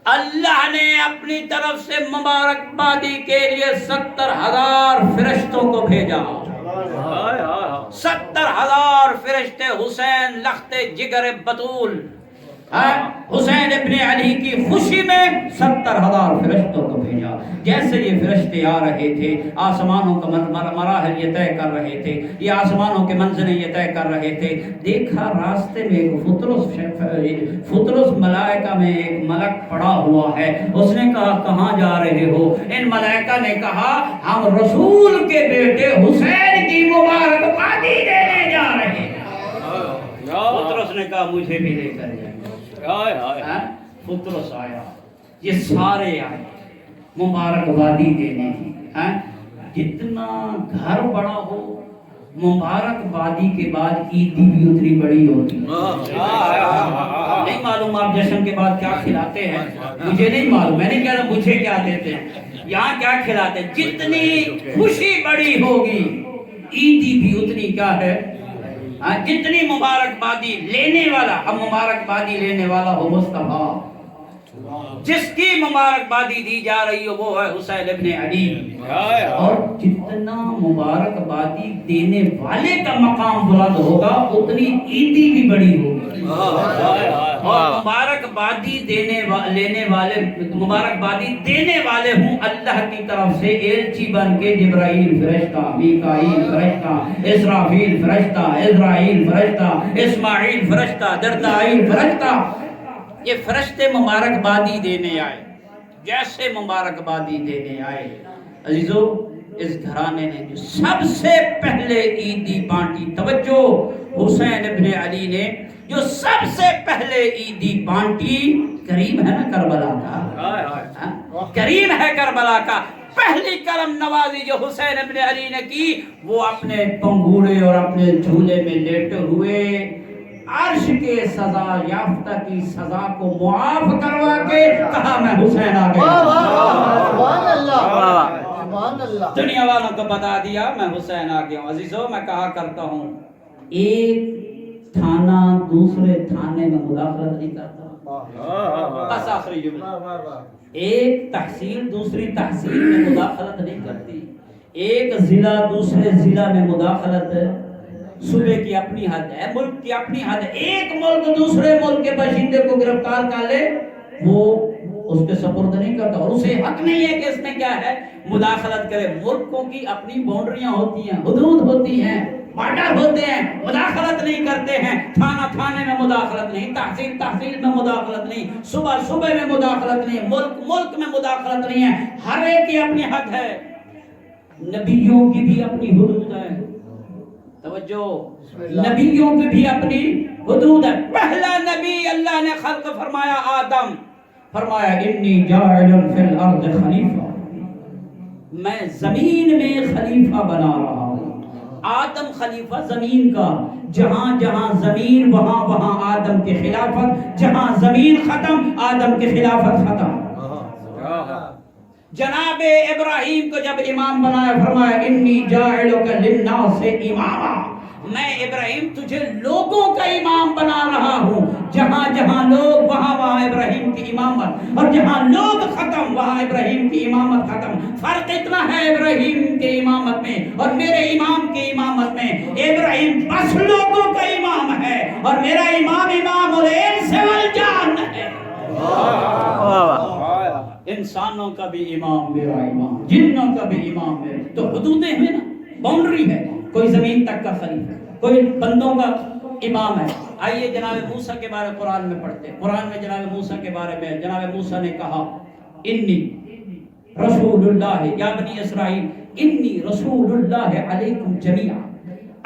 اللہ نے اپنی طرف سے مبارکبادی کے لیے 70,000 فرشتوں کو بھیجا. 70,000 فرشتے حسین لخت جگر بطول حسین ابن علی کی خوشی میں 70,000 فرشتوں کو بھیجا. جیسے یہ فرشتے آ رہے تھے آسمانوں کا مراحل یہ طے کر رہے تھے یہ آسمانوں کے منزلیں یہ طے کر رہے تھے. دیکھا راستے میں ایک فطرس ملائکہ میں ایک ملک پڑا ہوا ہے. اس نے کہا کہاں جا رہے ہو؟ ان ملائکہ نے کہا ہم رسول کے بیٹے حسین کی مبارکبادی دینے جا رہے ہیں. فطرس نے کہا مجھے بھی لے کر جائیں. فطرس آیا یہ سارے آئے مبارکبادی دینے کی. جتنا گھر بڑا ہو مبارک بادی کے بعد عیدی بھی اتنی بڑی ہوتی ہے. نہیں معلوم آپ جشن کے بعد کیا کھلاتے ہیں, مجھے نہیں معلوم, میں نے کہہ رہا مجھے کیا دیتے ہیں, یہاں کیا کھلاتے ہیں. جتنی خوشی بڑی ہوگی عیدی بھی اتنی کیا ہے, جتنی مبارکبادی لینے والا, اب مبارکبادی لینے والا ہو مصطفیٰ, جس کی مبارکبادی دی جا رہی ہو وہ ہے حسین ابن علی, اور جتنا مبارکبادی دینے والے کا مقام بلند ہوگا اتنی عیدی بھی بڑی ہوگی. اور مبارکبادی لینے والے, مبارکبادی دینے والے ہوں اللہ کی طرف سے ایلچی بن کے جبرائیل فرشتہ, میکائیل فرشتہ, اسرافیل فرشتہ, عزرائیل فرشتہ, اسماعیل فرشتہ, جرائیل فرشتہ. یہ فرشتے مبارکبادی دینے آئے, جیسے مبارکبادی دینے آئے. عزیزو, اس گھرانے نے جو سب سے پہلے عیدی بانٹی, توجہ, حسین ابن علی نے جو سب سے پہلے عیدی بانٹی, کریم ہے نا کربلا کا, کریم ہے کربلا کا. پہلی کرم نوازی جو حسین ابن علی نے کی وہ اپنے پنگوڑے اور اپنے جھولے میں لیٹے ہوئے عرش کے سزا یافتہ کی سزا کو معاف کروا کے کہا میں حسین آ گیا. سبحان اللہ, سبحان اللہ. دنیا والوں کو بتا دیا میں حسین آ گیا ہوں. عزیزو, میں کہا کرتا ہوں ایک تھانہ دوسرے تھانے میں مداخلت نہیں کرتا. بس آخری جملہ, ایک تحصیل دوسری تحصیل میں مداخلت نہیں کرتی, ایک ضلع دوسرے ضلع میں مداخلت, صوبے کی اپنی حد ہے, ملک کی اپنی حد ہے. ایک ملک دوسرے ملک کے باشندے کو گرفتار کر لے وہ اس کے سپرد نہیں کرتا, اور اسے حق نہیں ہے کہ اس میں کیا ہے مداخلت کرے. ملکوں کی اپنی باؤنڈریاں ہوتی ہیں, حدود ہوتی ہیں, بارڈر ہوتے ہیں, مداخلت نہیں کرتے ہیں. تھانہ تھانے میں مداخلت نہیں, تحصیل تحصیل میں مداخلت نہیں, صوبہ صوبے میں مداخلت نہیں, ملک ملک میں مداخلت نہیں ہے. ہر ایک کی اپنی حد ہے, نبیوں کی بھی اپنی حدود ہے. توجہ, نبیوں کی بھی اپنی حدود ہے. پہلا نبی اللہ نے خلق فرمایا آدم, فرمایا انی جاعل فی الارض خلیفہ, میں زمین میں خلیفہ بنا رہا ہوں. آدم خلیفہ زمین کا, جہاں جہاں زمین وہاں وہاں آدم کی خلافت, جہاں زمین ختم آدم کی خلافت ختم. جناب ابراہیم کو جب امام بنایا فرمایا انی جاعلک للناس اماما, میں ابراہیم تجھے لوگوں کا امام بنا رہا ہوں. جہاں جہاں لوگ وہاں وہاں ابراہیم کی امامت, اور جہاں لوگ ختم وہاں ابراہیم کی امامت ختم. فرق اتنا ہے ابراہیم کے امامت میں اور میرے امام کی امامت میں, ابراہیم بس لوگوں کا امام ہے اور میرا امام امام الانس والجان ہے. انسانوں کا بھی امام میرا امام, جنوں کا بھی امام میرا. تو حدودیں ہیں نا, باؤنڈری ہے. کوئی زمین تک کا خلیفہ, کوئی بندوں کا امام ہے. آئیے جناب موسیٰ کے بارے قرآن میں پڑھتے ہیں. قرآن میں جناب موسیٰ کے بارے میں جناب موسیٰ نے کہا انی رسول اللہ یا بنی اسرائیل انی رسول اللہ علیکم جمیعا,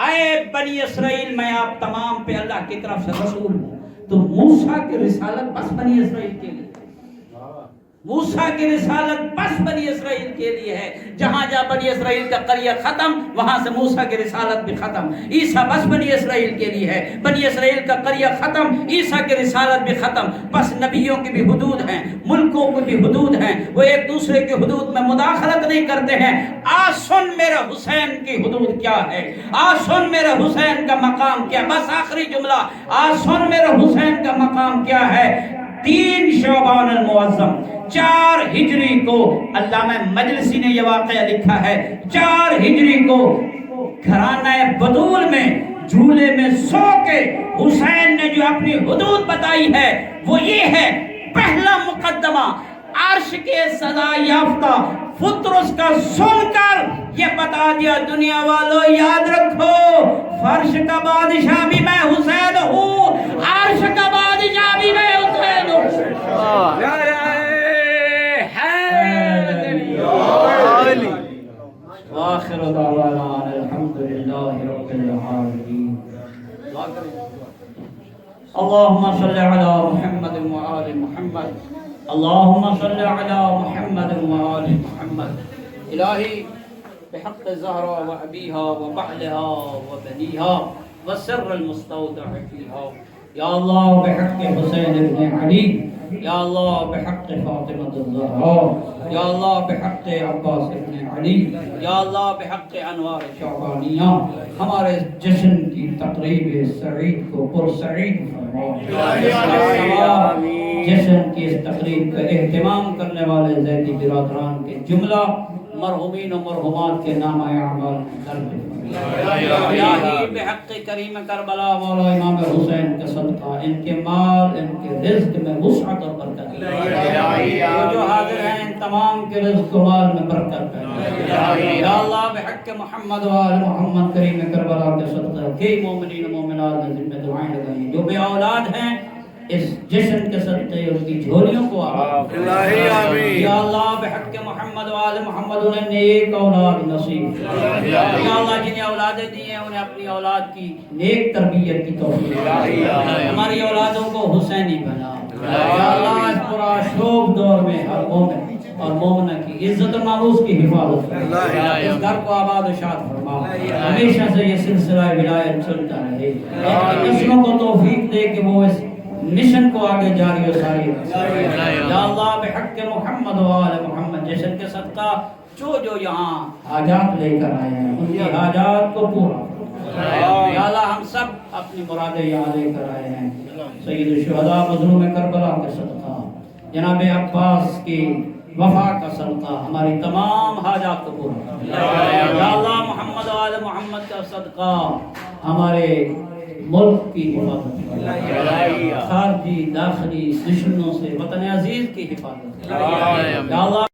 اے بنی اسرائیل میں آپ تمام پہ اللہ کی طرف سے رسول ہوں. تو موسیٰ کی رسالت بس بنی اسرائیل کے لیے, موسیٰ کی رسالت بس بنی اسرائیل کے لیے ہے. جہاں جہاں بنی اسرائیل کا قریہ ختم وہاں سے موسیٰ کی رسالت بھی ختم. عیسیٰ بس بنی اسرائیل کے لیے ہے, بنی اسرائیل کا قریہ ختم, عیسیٰ کی رسالت بھی ختم. بس نبیوں کی بھی حدود ہیں, ملکوں کی بھی حدود ہیں, وہ ایک دوسرے کی حدود میں مداخلت نہیں کرتے ہیں. آج سن میرے حسین کی حدود کیا ہے, آج سن میرے حسین کا مقام کیا. بس آخری جملہ, آج سن میرے حسین کا مقام کیا ہے. 3 شعبان المعظم 4 ہجری کو علامہ مجلسی نے یہ واقعہ لکھا ہے. 4 ہجری کو گھرانہ بدول میں جھولے میں سو کے حسین نے جو اپنی حدود بتائی ہے وہ یہ ہے. پہلا مقدمہ عرش کے سزا یافتہ فطرس کا سن کر یہ بتا دیا دنیا والوں یاد رکھو فرش کا بادشاہ بھی میں حسین ہوں, عرش کا بادشاہ بھی میں حسین ہوں. آخر دعوانا الحمدللہ رب العالمین. اللہم صلی علی محمد و آل محمد, اللہم صلی علی محمد و آل محمد. الہی بحق زهرا وأبيها وبعلها وبنيها والسر المستودع فيها. یا اللہ بحق حسین ابن علی، یا اللہ بحق فاطمہ الزہرا، یا اللہ بحق عباس ابن علی، یا اللہ بحق انوار شعبانیہ ہمارے جشن کی تقریب سعید کو پرسعید فرما. جشن کی اس تقریب کا اہتمام کرنے والے زیدی برادران کے جملہ مرحومین و مرحومات کے نام اعمال درد الہی بحق کریم کربلا مولا امام حسین کا صدقہ ان کے مال ان کے رزق میں وسعت اور برکت جو حاضر ہیں ان تمام کے رزق و مال میں برکت ہے. یا اللہ بحق محمد و آل محمد کریم کربلا کے صدقہ کئی مومنین و مومنات نے ذمہ دعائیں لگائیں جو بے اولاد ہیں اس جشن کے صدقے ان کی جھولیوں کو آباد. یا اللہ بحق محمد و آل محمد انہیں نیک اولاد نصیب. یا اللہ جنہیں اولادیں دی ہیں انہیں اپنی اولاد کی نیک تربیت کی توفیق. ہماری اولادوں کو حسینی بنا. یا اللہ اس پورا شوق دور میں ہر مومن اور مومنہ کی عزت و ناموس کی حفاظت کر. اس گھر کو آباد و شاد فرما. ہمیشہ سے یہ سلسلہ ولایت چلتا رہے. ان کی نسلوں کو توفیق دے کہ وہ اس مشن کو آگے جاری و ساری رکھیں. یا اللہ بحق محمد و آل محمد جشن کے صدقہ جو یہاں حاجات لے کر آئے ہیں ان کی حاجات کو پورا. یا اللہ ہم سب اپنی مرادیں یہاں لے کر آئے ہیں. سید الشہداء مظلوم کربلا کے صدقہ جناب عباس کی وفا کا صدقہ ہماری تمام حاجات کو پورا. یا اللہ محمد و آل محمد کا صدقہ ہمارے ملک کی حفاظت، خارجی داخلی دشمنوں سے وطن عزیز کی حفاظت. یا اللہ